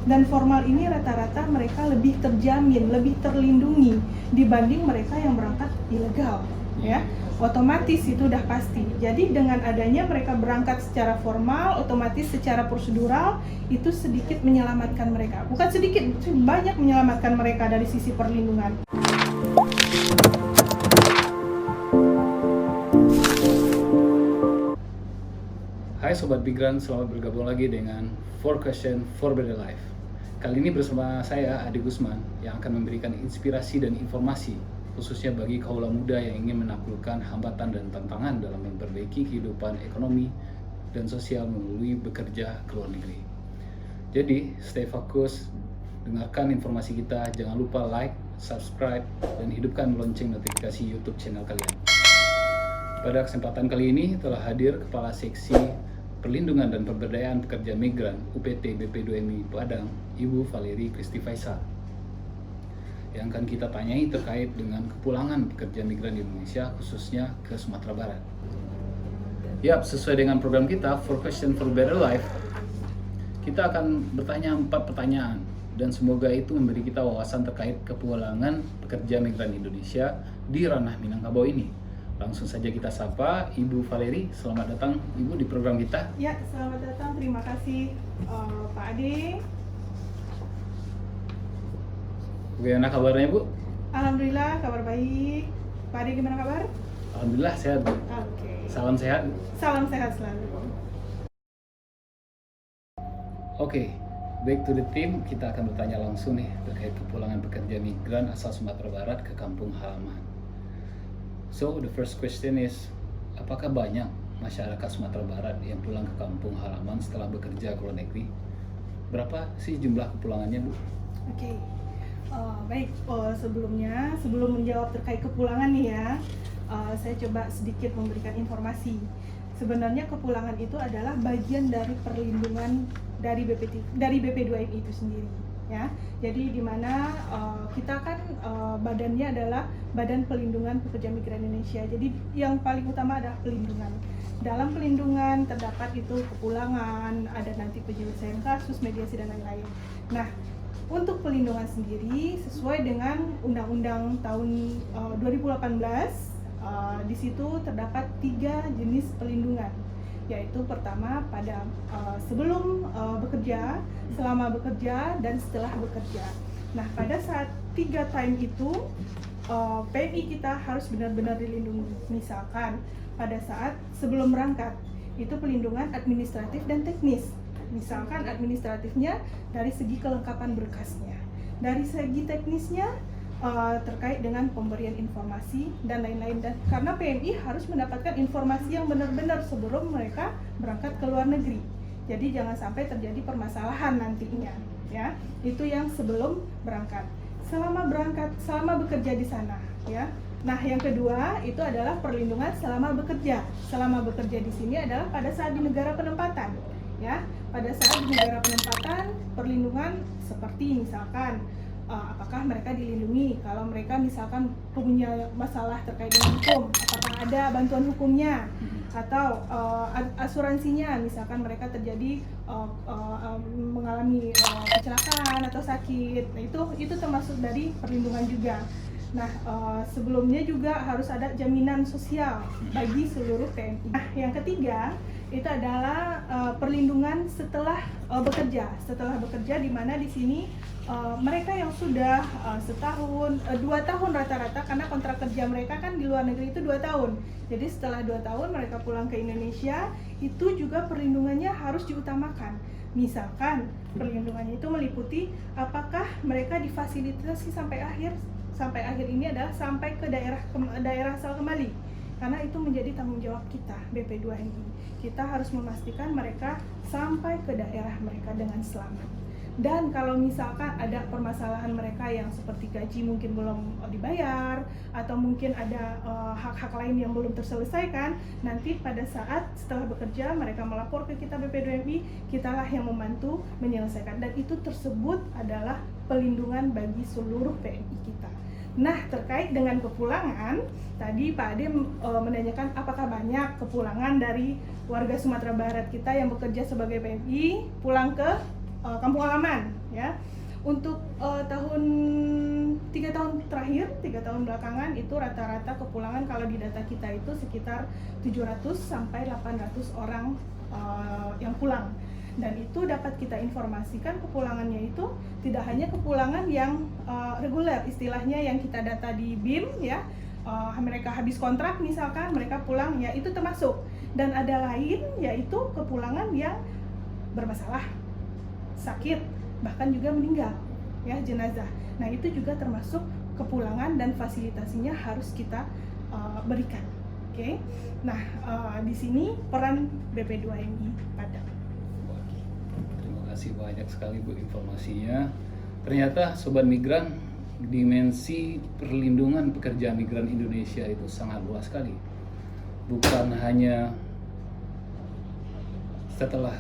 Dan formal ini rata-rata mereka lebih terjamin, lebih terlindungi dibanding mereka yang berangkat ilegal, ya. Otomatis itu udah pasti. Jadi dengan adanya mereka berangkat secara formal, otomatis secara prosedural itu sedikit menyelamatkan mereka. Bukan sedikit, banyak menyelamatkan mereka dari sisi perlindungan. Hai Sobat Migran, selamat bergabung lagi dengan 4 Question for Better Life. Kali ini bersama saya, Adi Gusman, yang akan memberikan inspirasi dan informasi khususnya bagi kaula muda yang ingin menaklukkan hambatan dan tantangan dalam memperbaiki kehidupan ekonomi dan sosial melalui bekerja ke luar negeri. Jadi, stay fokus, dengarkan informasi kita, jangan lupa like, subscribe, dan hidupkan lonceng notifikasi YouTube channel kalian. Pada kesempatan kali ini telah hadir Kepala Seksi Perlindungan dan Pemberdayaan Pekerja Migran UPT BP2MI Padang, Ibu Valeri Kristi Faisal, yang akan kita tanyai terkait dengan kepulangan pekerja migran di Indonesia, khususnya ke Sumatera Barat. Yap, sesuai dengan program kita, 4 Question for Better Life, kita akan bertanya 4 pertanyaan, dan semoga itu memberi kita wawasan terkait kepulangan pekerja migran Indonesia di ranah Minangkabau ini. Langsung saja kita sapa Ibu Valeri. Selamat datang Ibu di program kita. Ya, selamat datang. Terima kasih Pak Ade. Bagaimana kabarnya Bu? Alhamdulillah, kabar baik. Pak Ade gimana kabar? Alhamdulillah sehat Bu. Oke. Salam sehat. Salam sehat selalu. Oke, back to the team. Kita akan bertanya langsung nih terkait kepulangan pekerja migran asal Sumatera Barat ke kampung halaman. So, the first question is, apakah banyak masyarakat Sumatera Barat yang pulang ke kampung halaman setelah bekerja ke luar negeri? Berapa sih jumlah kepulangannya Bu? Oke. Baik, sebelum menjawab terkait kepulangan nih ya, saya coba sedikit memberikan informasi. Sebenarnya kepulangan itu adalah bagian dari perlindungan dari BP2MI itu sendiri, ya. Jadi di mana kita kan badannya adalah Badan Pelindungan Pekerja Migran Indonesia. Jadi yang paling utama adalah pelindungan. Dalam pelindungan terdapat itu kepulangan, ada nanti penyelesaian kasus, mediasi dan lain-lain. Nah, untuk pelindungan sendiri sesuai dengan Undang-Undang tahun 2018, di situ terdapat 3 jenis pelindungan, yaitu pertama pada sebelum bekerja, selama bekerja, dan setelah bekerja. Nah, pada saat 3 time itu PMI kita harus benar-benar dilindungi. Misalkan pada saat sebelum berangkat, itu pelindungan administratif dan teknis. Misalkan administratifnya dari segi kelengkapan berkasnya, dari segi teknisnya terkait dengan pemberian informasi dan lain-lain. Dan karena PMI harus mendapatkan informasi yang benar-benar sebelum mereka berangkat ke luar negeri. Jadi jangan sampai terjadi permasalahan nantinya, ya. Itu yang sebelum berangkat. Selama bekerja di sana, ya. Nah, yang kedua itu adalah perlindungan selama bekerja. Selama bekerja di sini adalah pada saat di negara penempatan, ya. Pada saat di negara penempatan, perlindungan seperti misalkan apakah mereka dilindungi kalau mereka misalkan punya masalah terkait dengan hukum, apakah ada bantuan hukumnya, atau asuransinya, misalkan mereka terjadi mengalami kecelakaan atau sakit. Nah, itu termasuk dari perlindungan juga. Nah, sebelumnya juga harus ada jaminan sosial bagi seluruh TNI. Nah, yang ketiga itu adalah perlindungan setelah bekerja. Setelah bekerja, di mana di sini mereka yang sudah setahun, 2 tahun rata-rata, karena kontrak kerja mereka kan di luar negeri itu 2 tahun. Jadi setelah 2 tahun mereka pulang ke Indonesia, itu juga perlindungannya harus diutamakan. Misalkan perlindungannya itu meliputi apakah mereka difasilitasi sampai akhir ini adalah sampai ke daerah asal kembali, karena itu menjadi tanggung jawab kita BP2MI. Kita harus memastikan mereka sampai ke daerah mereka dengan selamat. Dan kalau misalkan ada permasalahan mereka yang seperti gaji mungkin belum dibayar, atau mungkin ada hak-hak lain yang belum terselesaikan, nanti pada saat setelah bekerja mereka melapor ke kita BP2MI, kitalah yang membantu menyelesaikan. Dan itu tersebut adalah pelindungan bagi seluruh PMI kita. Nah, terkait dengan kepulangan, tadi Pak Ade menanyakan apakah banyak kepulangan dari warga Sumatera Barat kita yang bekerja sebagai PMI pulang ke kampung halaman, ya. Untuk tahun 3 tahun terakhir, 3 tahun belakangan itu rata-rata kepulangan kalau di data kita itu sekitar 700 sampai 800 orang yang pulang. Dan itu dapat kita informasikan kepulangannya itu tidak hanya kepulangan yang reguler, istilahnya yang kita data di BIM ya, mereka habis kontrak misalkan mereka pulang ya, itu termasuk. Dan ada lain yaitu kepulangan yang bermasalah, sakit, bahkan juga meninggal ya, jenazah. Nah itu juga termasuk kepulangan dan fasilitasinya harus kita berikan. Oke. Nah di sini peran BP2MI Padang. Terima kasih banyak sekali Bu informasinya. Ternyata Sobat Migran, dimensi perlindungan pekerja migran Indonesia itu sangat luas sekali. Bukan hanya setelah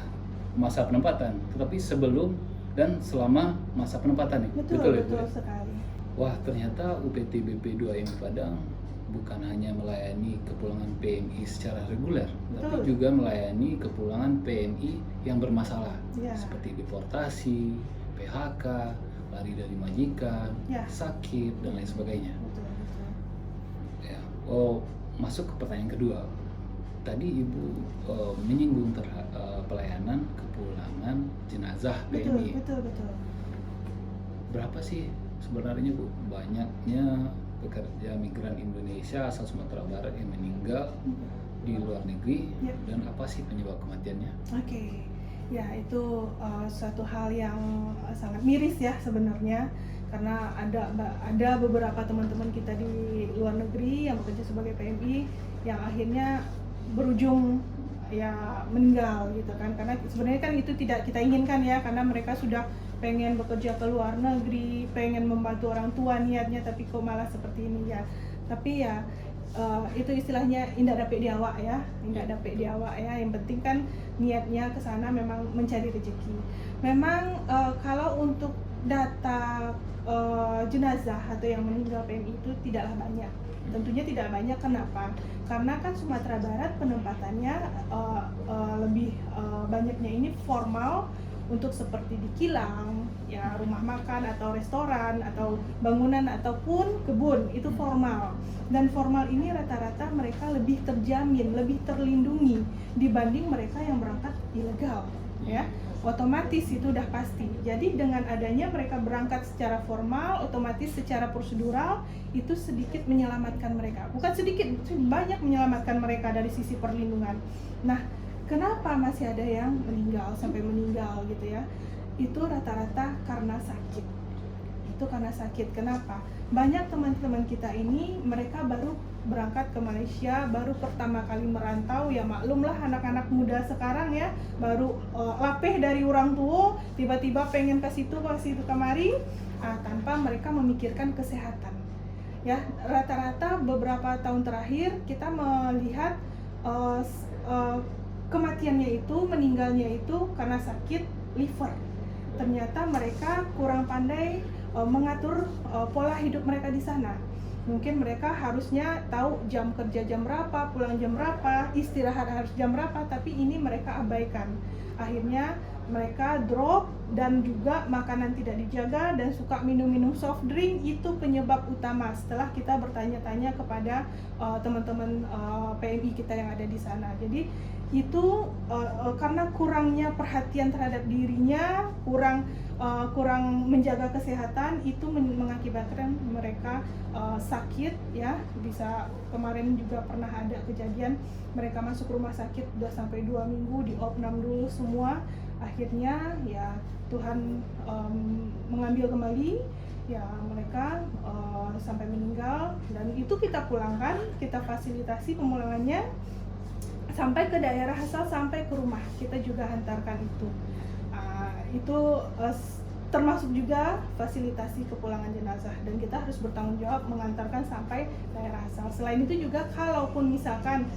masa penempatan, tetapi sebelum dan selama masa penempatan nih. Betul ya, Bu? sekali. Wah, ternyata UPT BP2MI Padang bukan hanya melayani kepulangan PMI secara reguler, tapi juga melayani kepulangan PMI yang bermasalah, seperti deportasi, PHK, lari dari majikan, sakit, dan lain sebagainya. Ya. Oh, masuk ke pertanyaan kedua. Tadi Ibu menyinggung pelayanan kepulangan jenazah PMI. Betul. Berapa sih sebenarnya Bu banyaknya pekerja migran Indonesia asal Sumatera Barat yang meninggal di luar negeri, dan apa sih penyebab kematiannya? Oke. Ya itu suatu hal yang sangat miris ya sebenarnya, karena ada beberapa teman-teman kita di luar negeri yang bekerja sebagai PMI yang akhirnya berujung ya meninggal gitu kan, karena sebenarnya kan itu tidak kita inginkan ya, karena mereka sudah pengen bekerja ke luar negeri, pengen membantu orang tua niatnya, tapi kok malah seperti ini ya. Tapi ya itu istilahnya indak dapet diawak ya, yang penting kan niatnya ke sana memang mencari rezeki. Memang kalau untuk data jenazah atau yang meninggal PMI itu tidaklah banyak. Tentunya tidak banyak, kenapa? Karena kan Sumatera Barat penempatannya lebih banyaknya ini formal, untuk seperti di kilang, ya rumah makan atau restoran atau bangunan ataupun kebun, itu formal. Dan formal ini rata-rata mereka lebih terjamin, lebih terlindungi dibanding mereka yang berangkat ilegal, ya. Otomatis itu udah pasti. Jadi dengan adanya mereka berangkat secara formal, otomatis secara prosedural itu sedikit menyelamatkan mereka. Bukan sedikit, banyak menyelamatkan mereka dari sisi perlindungan. Nah, kenapa masih ada yang meninggal sampai meninggal gitu ya? Itu rata-rata karena sakit. Itu karena sakit. Kenapa? Banyak teman-teman kita ini mereka baru berangkat ke Malaysia, baru pertama kali merantau, ya maklumlah anak-anak muda sekarang ya, baru lapeh dari orang tua, tiba-tiba pengen ke situ kemari, tanpa mereka memikirkan kesehatan. Ya, rata-rata beberapa tahun terakhir kita melihat kematiannya itu, meninggalnya itu karena sakit liver. Ternyata mereka kurang pandai mengatur pola hidup mereka di sana. Mungkin mereka harusnya tahu jam kerja jam berapa, pulang jam berapa, istirahat harus jam berapa, tapi ini mereka abaikan. Akhirnya mereka drop, dan juga makanan tidak dijaga dan suka minum-minum soft drink. Itu penyebab utama setelah kita bertanya-tanya kepada teman-teman PMI kita yang ada di sana. Jadi itu karena kurangnya perhatian terhadap dirinya, kurang menjaga kesehatan, itu mengakibatkan mereka sakit ya. Bisa kemarin juga pernah ada kejadian mereka masuk rumah sakit udah sampai 2 minggu, di opnam dulu semua. Akhirnya ya Tuhan mengambil kembali ya mereka sampai meninggal, dan itu kita pulangkan, kita fasilitasi pemulangannya sampai ke daerah asal, sampai ke rumah kita juga hantarkan itu. Itu termasuk juga fasilitasi kepulangan jenazah, dan kita harus bertanggung jawab mengantarkan sampai daerah asal. Selain itu juga kalaupun misalkan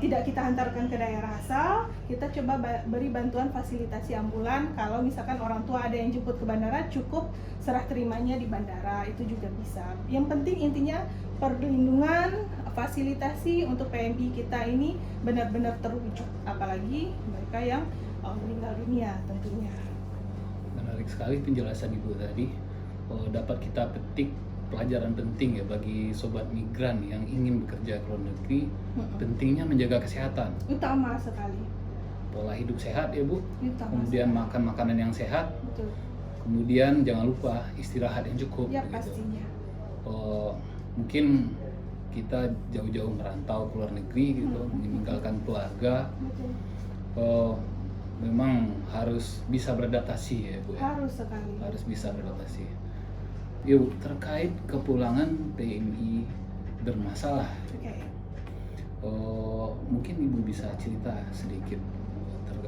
tidak kita hantarkan ke daerah asal, kita coba beri bantuan fasilitasi ambulan. Kalau misalkan orang tua ada yang jemput ke bandara, cukup serah terimanya di bandara, itu juga bisa. Yang penting intinya perlindungan, fasilitasi untuk PMI kita ini benar-benar terwujud, apalagi mereka yang meninggal dunia tentunya. Benar menarik sekali penjelasan Ibu tadi. Dapat kita petik pelajaran penting ya bagi sobat migran yang ingin bekerja ke luar negeri. Pentingnya menjaga kesehatan, Utama sekali. pola hidup sehat ya Bu, Utama kemudian sekali. makan makanan yang sehat, Betul. kemudian jangan lupa istirahat yang cukup. Ya begitu. pastinya. Mungkin kita jauh-jauh merantau ke luar negeri gitu, meninggalkan keluarga, Betul. memang harus bisa beradaptasi ya Bu ya. Harus sekali. Harus bisa beradaptasi. Yuk, terkait kepulangan PMI bermasalah, Oke. mungkin Ibu bisa cerita sedikit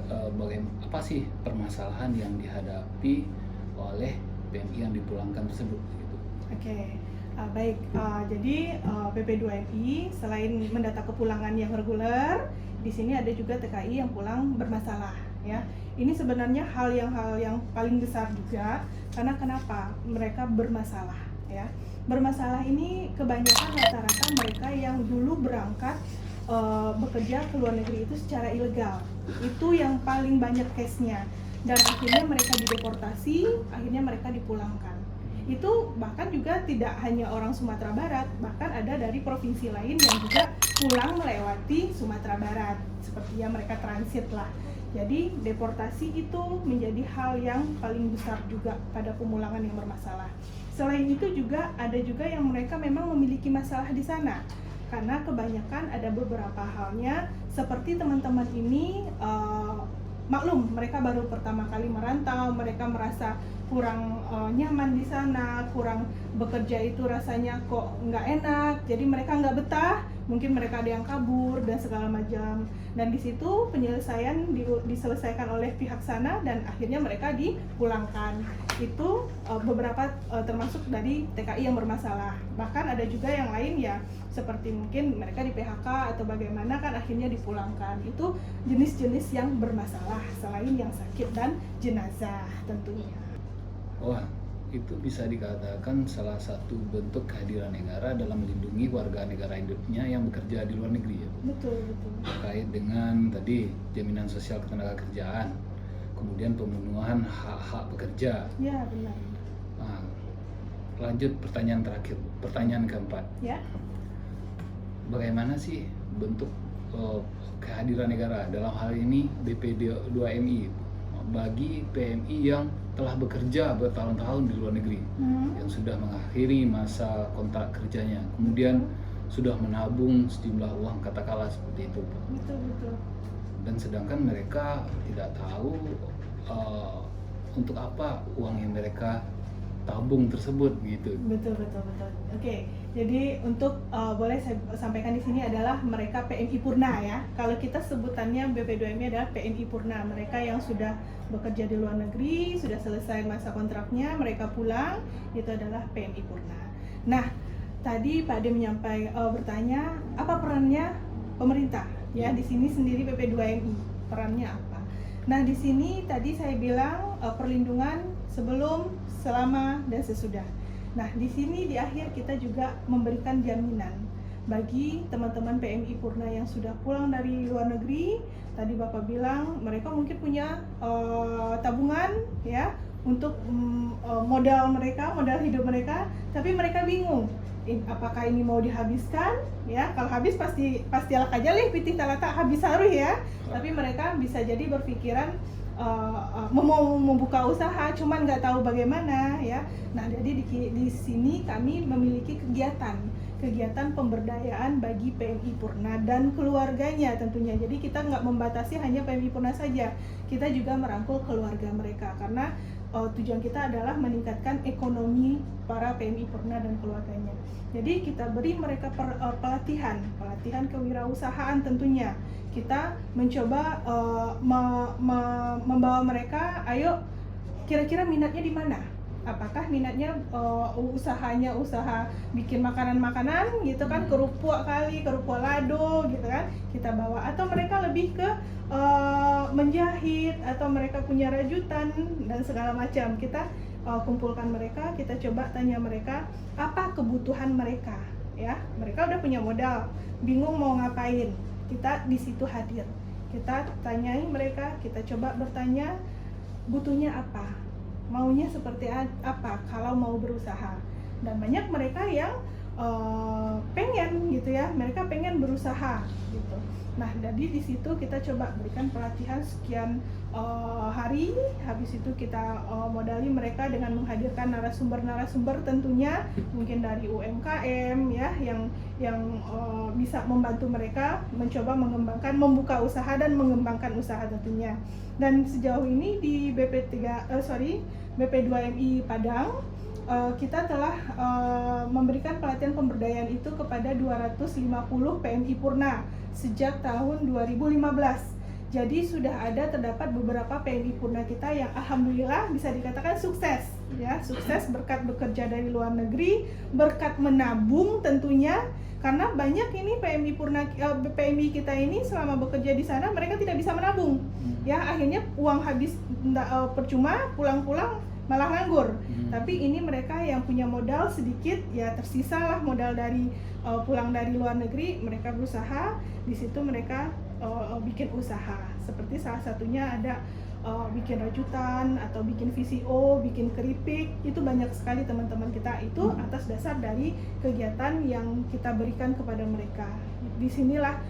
bagaimana apa sih permasalahan yang dihadapi oleh PMI yang dipulangkan tersebut gitu. Oke. Baik. Jadi PP2MI selain mendata kepulangan yang reguler, di sini ada juga TKI yang pulang bermasalah, ya. Ini sebenarnya hal yang paling besar juga, karena kenapa? Mereka bermasalah, ya. Bermasalah ini kebanyakan rata-rata mereka yang dulu berangkat bekerja ke luar negeri itu secara ilegal. Itu yang paling banyak case-nya. Dan akhirnya mereka dideportasi, akhirnya mereka dipulangkan. Itu bahkan juga tidak hanya orang Sumatera Barat, bahkan ada dari provinsi lain yang juga pulang melewati Sumatera Barat, seperti yang mereka transit lah. Jadi deportasi itu menjadi hal yang paling besar juga pada pemulangan yang bermasalah. Selain itu juga ada juga yang mereka memang memiliki masalah di sana, karena kebanyakan ada beberapa halnya seperti teman-teman ini maklum mereka baru pertama kali merantau, mereka merasa kurang nyaman di sana, kurang bekerja itu rasanya kok nggak enak, jadi mereka nggak betah, mungkin mereka ada yang kabur dan segala macam. Dan di situ penyelesaian diselesaikan oleh pihak sana dan akhirnya mereka dipulangkan. Itu beberapa termasuk dari TKI yang bermasalah. Bahkan ada juga yang lain ya, seperti mungkin mereka di PHK atau bagaimana kan akhirnya dipulangkan. Itu jenis-jenis yang bermasalah selain yang sakit dan jenazah tentunya. Wah, itu bisa dikatakan salah satu bentuk kehadiran negara dalam melindungi warga negara hidupnya yang bekerja di luar negeri ya. Betul, betul. Terkait dengan tadi jaminan sosial ketenagakerjaan, kemudian pemenuhan hak-hak pekerja. Ya, benar. Nah, lanjut pertanyaan terakhir, pertanyaan keempat. Ya. Bagaimana sih bentuk kehadiran negara dalam hal ini BP2MI bagi PMI yang telah bekerja bertahun-tahun di luar negeri, yang sudah mengakhiri masa kontrak kerjanya, kemudian sudah menabung sejumlah uang katakanlah seperti itu, Betul, betul. dan sedangkan mereka tidak tahu untuk apa uang yang mereka tabung tersebut gitu. Betul. Oke, jadi untuk boleh saya sampaikan di sini adalah mereka PMI Purna ya. Kalau kita sebutannya BP2MI adalah PMI Purna. Mereka yang sudah bekerja di luar negeri, sudah selesai masa kontraknya, mereka pulang, itu adalah PMI Purna. Nah, tadi Pak Ade bertanya apa perannya pemerintah ya di sini sendiri PP2MI perannya apa? Nah, di sini tadi saya bilang perlindungan sebelum, selama, dan sesudah. Nah, di sini di akhir kita juga memberikan jaminan bagi teman-teman PMI Purna yang sudah pulang dari luar negeri. Tadi Bapak bilang mereka mungkin punya tabungan ya untuk modal hidup mereka, tapi mereka bingung apakah ini mau dihabiskan ya. Kalau habis pasti alak aja lih pitih talata habis haruh ya. Tapi mereka bisa jadi berpikiran mau membuka usaha cuman nggak tahu bagaimana ya. Nah, jadi di sini kami memiliki kegiatan pemberdayaan bagi PMI Purna dan keluarganya tentunya. Jadi kita nggak membatasi hanya PMI Purna saja, kita juga merangkul keluarga mereka karena tujuan kita adalah meningkatkan ekonomi para PMI Purna dan keluarganya. Jadi kita beri mereka pelatihan kewirausahaan tentunya. Kita mencoba membawa mereka, ayo kira-kira minatnya di mana? Apakah minatnya usahanya usaha bikin makanan-makanan gitu kan, kerupuk lado gitu kan kita bawa, atau mereka lebih ke menjahit, atau mereka punya rajutan dan segala macam. Kita kumpulkan mereka, kita coba tanya mereka apa kebutuhan mereka ya. Mereka udah punya modal, bingung mau ngapain, kita di situ hadir, kita tanyai mereka, kita coba bertanya butuhnya apa, maunya seperti apa kalau mau berusaha. Dan banyak mereka yang pengen gitu ya, mereka pengen berusaha gitu. Nah, jadi di situ kita coba berikan pelatihan sekian hari. Habis itu kita modali mereka dengan menghadirkan narasumber-narasumber tentunya mungkin dari UMKM ya, yang bisa membantu mereka mencoba mengembangkan, membuka usaha dan mengembangkan usaha tentunya. Dan sejauh ini di BP2MI Padang kita telah memberikan pelatihan pemberdayaan itu kepada 250 PMI Purna sejak tahun 2015. Jadi sudah terdapat beberapa PMI Purna kita yang alhamdulillah bisa dikatakan sukses ya, sukses berkat bekerja dari luar negeri, berkat menabung tentunya, karena banyak ini PMI Purna PMI kita ini selama bekerja di sana mereka tidak bisa menabung. Ya, akhirnya uang habis percuma, pulang-pulang malah nganggur. Tapi ini mereka yang punya modal sedikit, ya tersisalah modal dari pulang dari luar negeri, mereka berusaha, di situ mereka bikin usaha. Seperti salah satunya ada bikin rajutan atau bikin VCO, bikin keripik, itu banyak sekali teman-teman kita itu atas dasar dari kegiatan yang kita berikan kepada mereka. Disinilah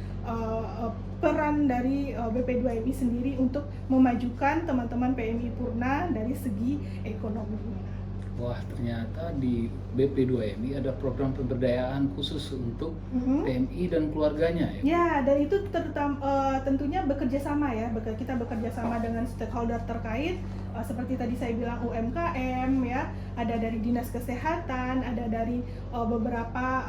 peran dari BP2MI sendiri untuk memajukan teman-teman PMI Purna dari segi ekonominya. Wah, ternyata di BP2MI ada program pemberdayaan khusus untuk PMI dan keluarganya ya? Ya, dan itu tentunya bekerja sama ya, kita bekerja sama dengan stakeholder terkait, seperti tadi saya bilang UMKM ya, ada dari Dinas Kesehatan, ada dari beberapa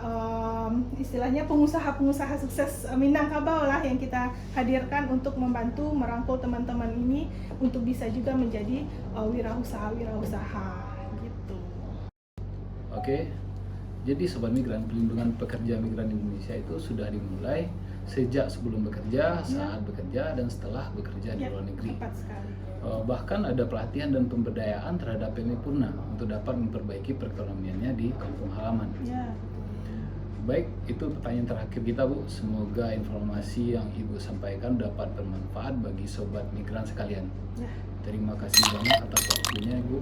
istilahnya pengusaha-pengusaha sukses Minangkabau lah yang kita hadirkan untuk membantu merangkul teman-teman ini untuk bisa juga menjadi wirausaha gitu. Oke, jadi Sobat Migran, pelindungan pekerja migran Indonesia itu sudah dimulai sejak sebelum bekerja, saat bekerja, dan setelah bekerja di luar negeri. Tepat sekali. Bahkan ada pelatihan dan pemberdayaan terhadap PMI Purna untuk dapat memperbaiki perekonomiannya di kampung halaman. Ya. Baik, itu pertanyaan terakhir kita, Bu. Semoga informasi yang Ibu sampaikan dapat bermanfaat bagi Sobat Migran sekalian. Ya. Terima kasih banyak atas waktunya, Ibu.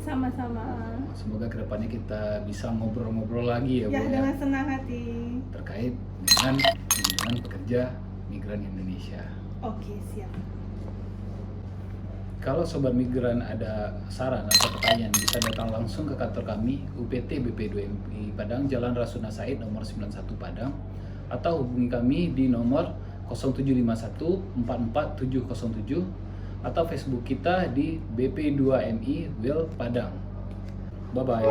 Sama-sama. Semoga kedepannya kita bisa ngobrol-ngobrol lagi ya, Bu. Ya, dengan senang hati. Terkait dengan pelindungan pekerja migran Indonesia. Oke, siap. Kalau Sobat Migran ada saran atau pertanyaan, bisa datang langsung ke kantor kami UPT BP2MI Padang, Jalan Rasuna Said nomor 91 Padang, atau hubungi kami di nomor 0751 44707 atau Facebook kita di BP2MI Wil Padang. Bye bye.